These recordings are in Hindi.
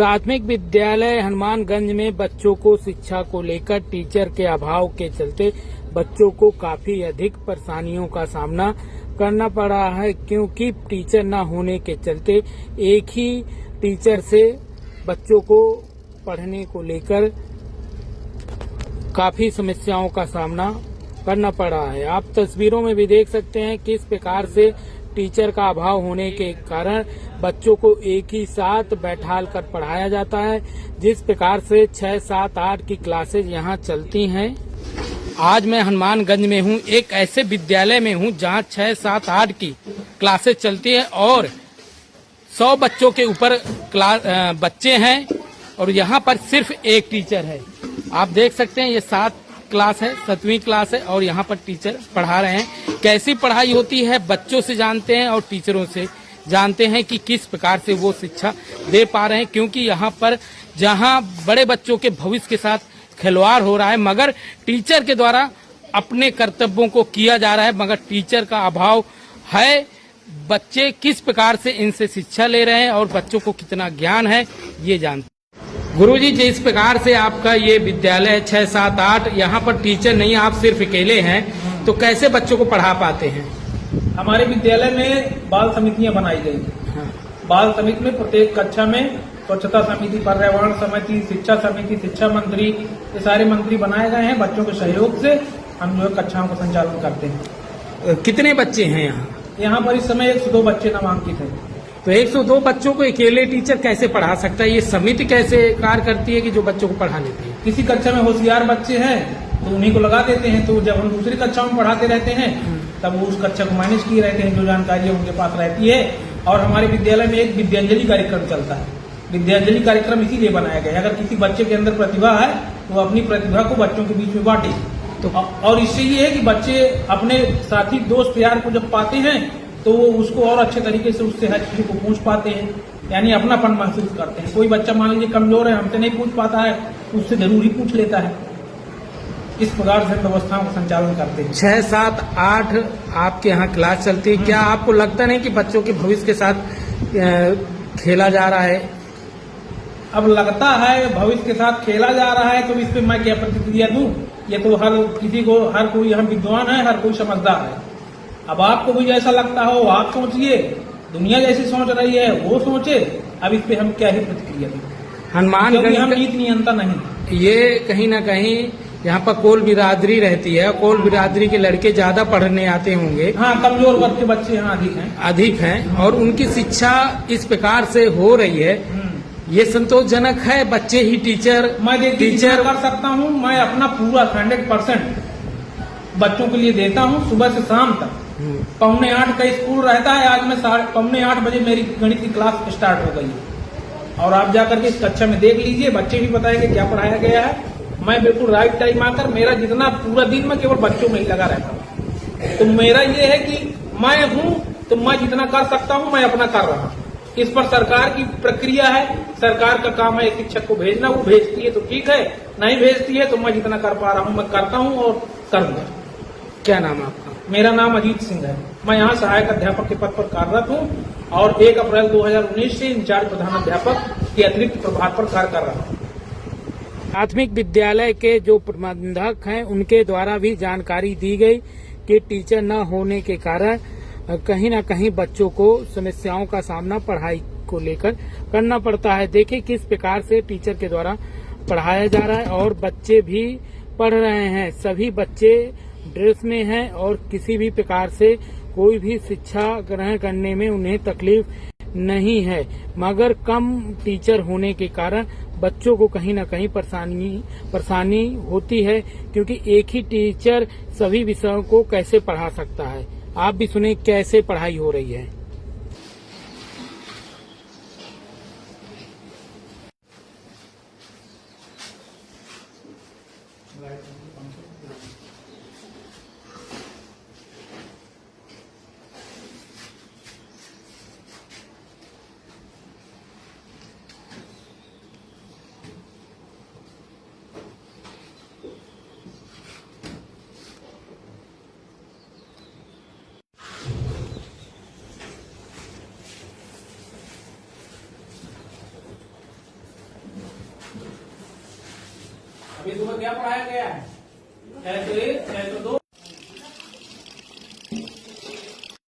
प्राथमिक विद्यालय हनुमानगंज में बच्चों को शिक्षा को लेकर टीचर के अभाव के चलते बच्चों को काफी अधिक परेशानियों का सामना करना पड़ा है, क्योंकि टीचर न होने के चलते एक ही टीचर से बच्चों को पढ़ने को लेकर काफी समस्याओं का सामना करना पड़ा है। आप तस्वीरों में भी देख सकते हैं किस प्रकार से टीचर का अभाव होने के कारण बच्चों को एक ही साथ बैठाल कर पढ़ाया जाता है। जिस प्रकार से 6, 7, 8 की क्लासेज यहाँ चलती हैं। आज मैं हनुमानगंज में हूँ, एक ऐसे विद्यालय में हूँ जहाँ 6, 7, 8 की क्लासेज चलती है और 100 बच्चों के ऊपर बच्चे हैं और यहाँ पर सिर्फ एक टीचर है। आप देख सकते हैं ये 7 क्लास है, 7वीं क्लास है और यहाँ पर टीचर पढ़ा रहे हैं। कैसी पढ़ाई होती है बच्चों से जानते हैं और टीचरों से जानते हैं कि किस प्रकार से वो शिक्षा दे पा रहे हैं, क्योंकि यहाँ पर जहाँ बड़े बच्चों के भविष्य के साथ खिलवाड़ हो रहा है, मगर टीचर के द्वारा अपने कर्तव्यों को किया जा रहा है, मगर टीचर का अभाव है। बच्चे किस प्रकार से इनसे शिक्षा ले रहे हैं और बच्चों को कितना ज्ञान है ये जानते हैं। गुरुजी, जिस प्रकार से आपका ये विद्यालय 6, 7, 8 यहाँ पर टीचर नहीं, आप सिर्फ अकेले हैं, तो कैसे बच्चों को पढ़ा पाते हैं? हमारे विद्यालय में बाल समितियां बनाई गई हैं। हाँ। बाल समिति में प्रत्येक कक्षा में स्वच्छता समिति, पर्यावरण समिति, शिक्षा समिति, शिक्षा मंत्री, ये सारे मंत्री बनाए गए हैं। बच्चों के सहयोग से हम जो है कक्षाओं का संचालन करते हैं। कितने बच्चे हैं यहाँ? यहाँ पर इस समय 102 बच्चे नामांकित हैं। तो 102 बच्चों को अकेले टीचर कैसे पढ़ा सकता है? ये समिति कैसे कार्य करती है कि जो बच्चों को पढ़ा लेती है? किसी कक्षा में होशियार बच्चे हैं तो उन्हीं को लगा देते हैं, तो जब हम दूसरी कक्षा में पढ़ाते रहते हैं तब वो उस कक्षा को मैनेज किए रहते हैं, जो जानकारी उनके पास रहती है। और हमारे विद्यालय में एक विद्यांजलि कार्यक्रम चलता है। विद्यांजलि कार्यक्रम इसीलिए बनाया गया है, अगर किसी बच्चे के अंदर प्रतिभा है तो वो अपनी प्रतिभा को बच्चों के बीच में बांटे। तो और इससे ये है कि बच्चे अपने साथी दोस्त यार को जब पाते हैं तो वो उसको और अच्छे तरीके से उससे हर चीज को पूछ पाते हैं, यानी अपनापन महसूस करते हैं। कोई बच्चा मान लीजिए कमजोर है, हमसे नहीं पूछ पाता है, उससे जरूर ही पूछ लेता है। इस प्रकार से हम व्यवस्थाओं का संचालन करते हैं। 6, 7, 8 आपके यहाँ क्लास चलती है। क्या आपको लगता नहीं कि बच्चों के भविष्य के साथ खेला जा रहा है? अब लगता है भविष्य के साथ खेला जा रहा है, तो इस पे मैं क्या प्रतिक्रिया दूं? ये तो हर कोई यहाँ विद्वान है, हर कोई समझदार है। अब आपको भी जैसा लगता हो आप सोचिए, दुनिया जैसी सोच रही है वो सोचे। अब इस पे हम क्या ही प्रतिक्रिया दें? हनुमानगंज हम नीति नियंता नहीं। ये कहीं ना कहीं यहाँ पर कोल बिरादरी रहती है, कोल बिरादरी के लड़के ज्यादा पढ़ने आते होंगे। हाँ, कमजोर वर्ग के बच्चे यहाँ अधिक हैं और उनकी शिक्षा इस प्रकार से हो रही है, ये संतोषजनक है। बच्चे ही टीचर, मैं टीचर कर सकता हूँ। मैं अपना पूरा 100% बच्चों के लिए देता हूँ, सुबह से शाम तक। 7:45 का स्कूल रहता है, आज मैं 7:45 बजे मेरी गणित की क्लास स्टार्ट हो गई है। और आप जाकर के इस कक्षा में देख लीजिए, बच्चे भी बताएंगे क्या पढ़ाया गया है। मैं बिल्कुल राइट टाइम आकर, मेरा जितना पूरा दिन मैं केवल बच्चों में ही लगा रहता हूँ। तो मेरा ये है कि मैं हूँ तो मैं जितना कर सकता हूँ मैं अपना कर रहा हूँ। इस पर सरकार की प्रक्रिया है, सरकार का काम है शिक्षक को भेजना। वो भेजती है तो ठीक है, नहीं भेजती है तो मैं जितना कर पा रहा हूँ मैं करता हूँ और करूंगा। क्या नाम है आपका? मेरा नाम अजीत सिंह है। मैं यहाँ सहायक अध्यापक के पद पर कार्यरत हूँ और 1 अप्रैल 2019 से इंचार्ज प्रधानाध्यापक के अतिरिक्त प्रभार पर कार्य कर रहा हूँ। प्राथमिक विद्यालय के जो प्रबंधक हैं उनके द्वारा भी जानकारी दी गई कि टीचर न होने के कारण कहीं न कहीं बच्चों को समस्याओं का सामना पढ़ाई को लेकर करना पड़ता है। देखिए किस प्रकार से टीचर के द्वारा पढ़ाया जा रहा है और बच्चे भी पढ़ रहे हैं। सभी बच्चे ड्रेस में हैं और किसी भी प्रकार से कोई भी शिक्षा ग्रहण करने में उन्हें तकलीफ नहीं है, मगर कम टीचर होने के कारण बच्चों को कहीं न कहीं परेशानी होती है, क्योंकि एक ही टीचर सभी विषयों को कैसे पढ़ा सकता है। आप भी सुने कैसे पढ़ाई हो रही है। अभी सुबह क्या पढ़ाया गया है? 601, 602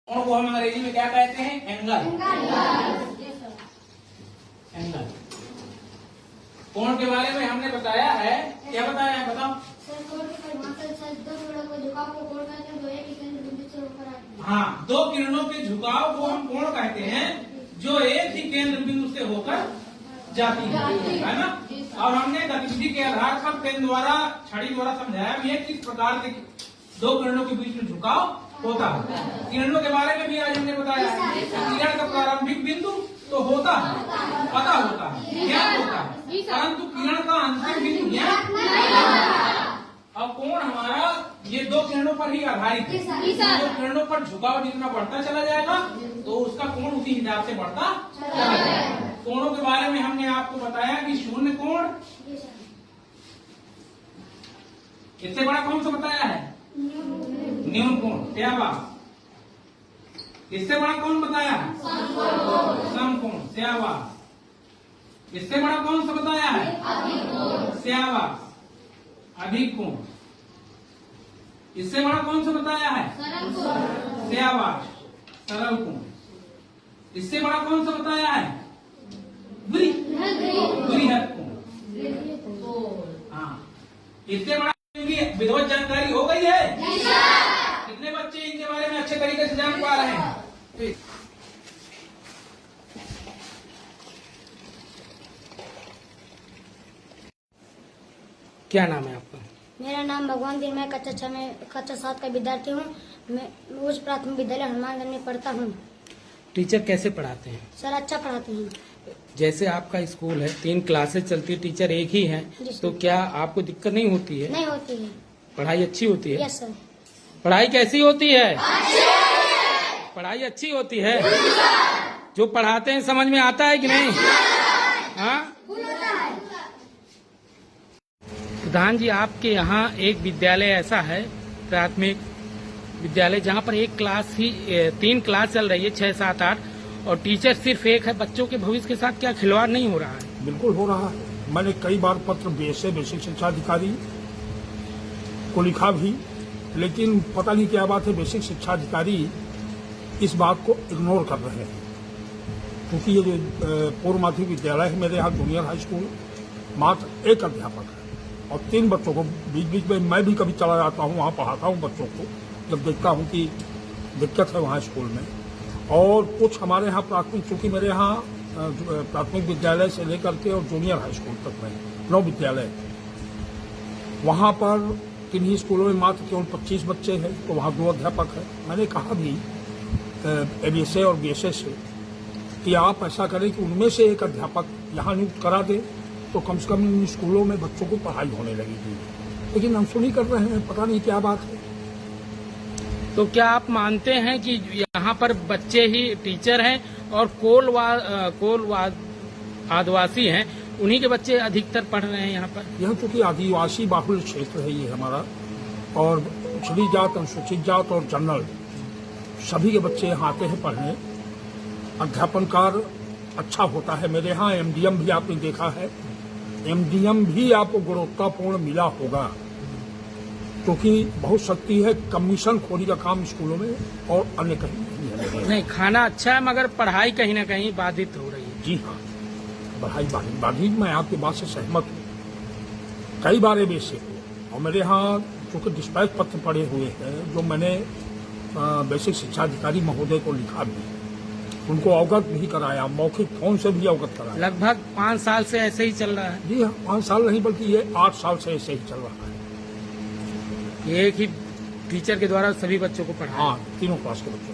कोण को हम अंग्रेजी में क्या कहते हैं? एंगल। एंगल। कोण के बारे में हमने बताया है, क्या बताया है बताओ? हाँ, दो किरणों के झुकाव को हम कोण कहते हैं, जो एक ही केंद्र बिंदु से होकर जाती है ना। और हमने गतिविधि के आधार पर पेन द्वारा, छड़ी द्वारा समझाया भी है किस प्रकार के दो किरणों के बीच में झुकाव होता है। किरणों के बारे में भी आज हमने बताया है। किरण का प्रारंभिक बिंदु तो होता है, पता होता है, ज्ञात होता है, परंतु किरण का अंतिम बिंदु ज्ञात नहीं होता। अब कोण हमारा ये दो किरणों पर ही आधारित है। दो किरणों पर झुकाव जितना बढ़ता चला जाएगा तो उसका कोण उसी हिसाब से बढ़ता चला जाएगा। कोणों के बारे में हमने आपको बताया कि शून्य कोण, इससे बड़ा कौन सा बताया है? न्यून कोण। क्या बात? इससे बड़ा कौन बताया है? समकोण। क्या बात? इससे बड़ा कौन सा बताया है? क्या अधिक कोण। इससे बड़ा कौन सा बताया है? श्यावास, सरल कोण। इससे बड़ा कौन सा बताया है? बृहद कोण। हाँ, इससे बड़ा विधिवत जानकारी हो गई है? कितने बच्चे इनके बारे में अच्छे तरीके से जान पा रहे हैं? क्या नाम है आपका? मेरा नाम भगवान दिन, मैं कक्षा 7 का विद्यार्थी हूँ। मैं उच्च प्राथमिक विद्यालय हनुमानगंज में पढ़ता हूँ। टीचर कैसे पढ़ाते हैं? सर अच्छा पढ़ाते हैं। जैसे आपका स्कूल है, 3 क्लासेस चलती है, टीचर एक ही है, तो क्या आपको दिक्कत नहीं होती है? नहीं होती है। पढ़ाई अच्छी होती है? Yes sir. पढ़ाई कैसी होती है? पढ़ाई अच्छी होती है। जो पढ़ाते हैं समझ में आता है कि नहीं? हाँ प्रधान जी, आपके यहाँ एक विद्यालय ऐसा है, प्राथमिक विद्यालय, जहाँ पर एक क्लास ही 3 क्लास चल रही है, 6, 7, 8, और टीचर सिर्फ एक है। बच्चों के भविष्य के साथ क्या खिलवाड़ नहीं हो रहा है? बिल्कुल हो रहा है। मैंने कई बार पत्र बीएसए बेसिक शिक्षा अधिकारी को लिखा भी, लेकिन पता नहीं क्या बात है, बेसिक शिक्षा अधिकारी इस बात को इग्नोर कर रहे हैं। क्योंकि ये जो पूर्व माध्यमिक विद्यालय है मेरे यहाँ, जूनियर हाई स्कूल, मात्र एक अध्यापक है और 3 बच्चों को। बीच बीच में मैं भी कभी चला जाता हूँ, वहाँ पढ़ाता हूँ बच्चों को, जब देखता हूँ कि दिक्कत है वहाँ स्कूल में। और कुछ हमारे यहाँ प्राथमिक, चूंकि मेरे यहाँ प्राथमिक विद्यालय से लेकर के और जूनियर हाई स्कूल तक में 9 विद्यालय, वहाँ पर 3 ही स्कूलों में मात्र केवल 25 बच्चे हैं, तो वहाँ 2 अध्यापक हैं। मैंने कहा भी एबीएसए और बीएसए से कि आप ऐसा करें कि उनमें से एक अध्यापक यहाँ नियुक्त करा दें, तो कम से कम इन स्कूलों में बच्चों को पढ़ाई होने लगेगी। लेकिन हम सुनी कर रहे हैं, पता नहीं क्या बात है। तो क्या आप मानते हैं कि यहाँ पर बच्चे ही टीचर हैं और कोल आदिवासी हैं, उन्हीं के बच्चे अधिकतर पढ़ रहे हैं यहाँ पर? यह चूंकि आदिवासी बाहुल्य क्षेत्र है ये हमारा, और पिछड़ी जात, अनुसूचित जात और जनरल सभी के बच्चे यहाँ आते हैं पढ़ने। अध्यापन कार्य अच्छा होता है मेरे यहाँ। एमडीएम भी आपने देखा है, एमडीएम भी आपको गुणवत्तापूर्ण मिला होगा, क्योंकि बहुत शक्ति है कमीशन खोरी का काम स्कूलों में और अन्य कहीं नहीं है। नहीं, खाना अच्छा है मगर पढ़ाई कहीं ना कहीं बाधित हो रही है। जी हाँ, पढ़ाई बाधित, मैं आपकी बात से सहमत हूँ। कई बार ये बेसिक और मेरे यहाँ चूंकि डिस्पैच पत्र पड़े हुए हैं, जो मैंने बेसिक शिक्षा अधिकारी महोदय को लिखा भी, उनको अवगत भी कराया, मौखिक फोन से भी अवगत कराया। लगभग 5 साल से ऐसे ही चल रहा है? जी हाँ, 5 साल नहीं बल्कि ये 8 साल से ऐसे ही चल रहा है। एक ही टीचर के द्वारा सभी बच्चों को पढ़ाया? हाँ, 3 क्लास के बच्चों